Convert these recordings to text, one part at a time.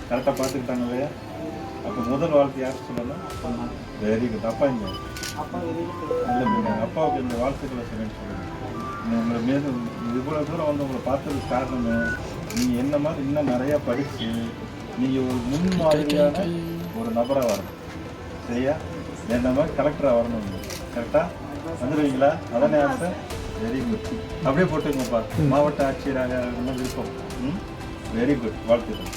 கரெக்டாக பார்த்துக்கிட்டாங்களே. அப்போ முதல் வாழ்த்து யார் சொல்லணும்? Very good. அப்பா இங்கே இல்லை, அப்பாவுக்கு இந்த வாழ்த்துக்களை சொல்லுன்னு சொல்லுங்கள். உங்களை மீது இவ்வளோ தூரம் வந்து உங்களை பார்த்ததுக்கு காரணமே நீங்கள் என்ன மாதிரி இன்னும் நிறையா படித்து நீங்கள் ஒரு முன்மாதிரியான ஒரு நபராக வரணும். சரியா? என்ன மாதிரி கலெக்டராக வரணும். கரெக்டாக வந்துடுவீங்களா? அதானே ஆசை? Very good. அப்படியே போட்டுங்கப்பா. மாவட்ட ஆட்சியராக விருப்பம். Very good. வாழ்த்துக்கள்.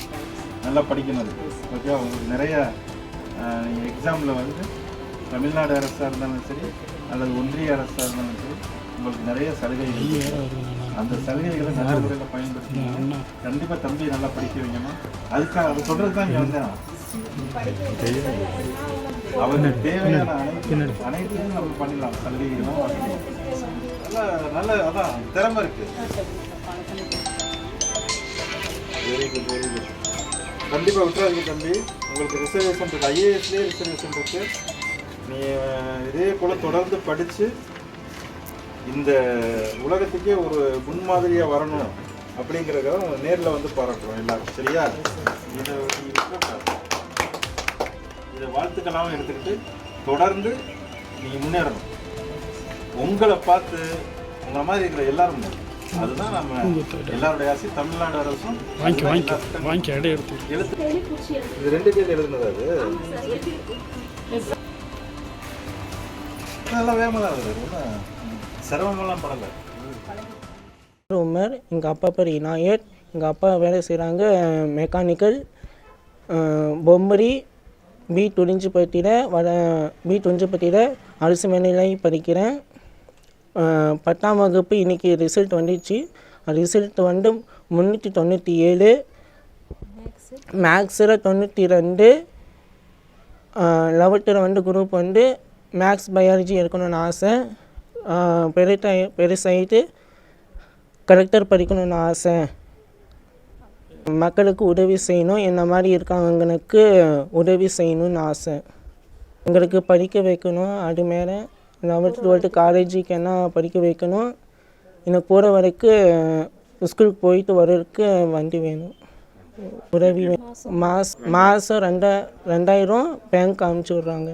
நல்லா படிக்கணும். ஓகே. உங்களுக்கு நிறையா நீங்கள் எக்ஸாமில் வந்து தமிழ்நாடு அரசாக இருந்தாலும் சரி அல்லது ஒன்றிய அரசாக இருந்தாலும் சரி உங்களுக்கு நிறைய சலுகைகள், அந்த சலுகைகளை நல்ல முறையில் பயன்படுத்தி கண்டிப்பாக தம்பி நல்லா படிக்க வைக்கணும். அதுக்காக அதை சொல்கிறது தான் இங்கே வந்தேன். அவருக்கு தேவையான அனைத்தையும் நம்ம பண்ணிடலாம். சலுகைகள்லாம் நல்லா நல்ல அதான் திறமை இருக்கு. Very good, very good. கண்டிப்பாக விட்டுறாதீங்க தம்பி. உங்களுக்கு ரிசர்வேஷன் இருக்குது, ஐஏஎஸ்லேயே ரிசர்வேஷன் இருக்குது. நீ இதே போல் தொடர்ந்து படித்து இந்த உலகத்துக்கே ஒரு முன்மாதிரியாக வரணும் அப்படிங்கிறத நேரில் வந்து பாராட்டுறோம் எல்லாரும். சரியா? இதை வாழ்த்துக்களாகவும் எடுத்துக்கிட்டு தொடர்ந்து நீங்கள் முன்னேறணும். உங்களை பார்த்து உங்களை மாதிரி இருக்கிற எல்லாரும், அதுதான் நம்ம எல்லாருடைய ஆசை. தமிழ்நாடு அரசும் எழுத்து இது 2 பேர் எழுதுனது. அது நல்லா வேகமாக தான் இருக்குது, சிரமமெல்லாம் படலை. உமர், எங்கள் அப்பா பேர் இனாயத். எங்கள் அப்பா வேலை செய்கிறாங்க மெக்கானிக்கல். பொம்மரி பி20 அரசு மேல்நிலை படிக்கிறேன். 10ஆம் வகுப்பு இன்றைக்கி ரிசல்ட் வந்துச்சு. ரிசல்ட் வந்து 397, மேக்ஸில் 92, 11ல் வந்து குரூப் வந்து மேக்ஸ் பயாலஜி எடுக்கணும்னு ஆசை. பெருசாகிட்டு கலெக்டர் படிக்கணும்னு ஆசை. மக்களுக்கு உதவி செய்யணும், என்ன மாதிரி இருக்காங்களுக்கு உதவி செய்யணும்னு ஆசை. எங்களுக்கு படிக்க வைக்கணும். அது மேலே 11th 12th காலேஜுக்கு என்ன படிக்க வைக்கணும். எனக்கு போகிற வரைக்கும் ஸ்கூலுக்கு போயிட்டு வர்றதுக்கு வண்டி வேணும், உதவி வேணும். மாதம் 2000 பேங்க் அனுப்பிச்சி விட்றாங்க.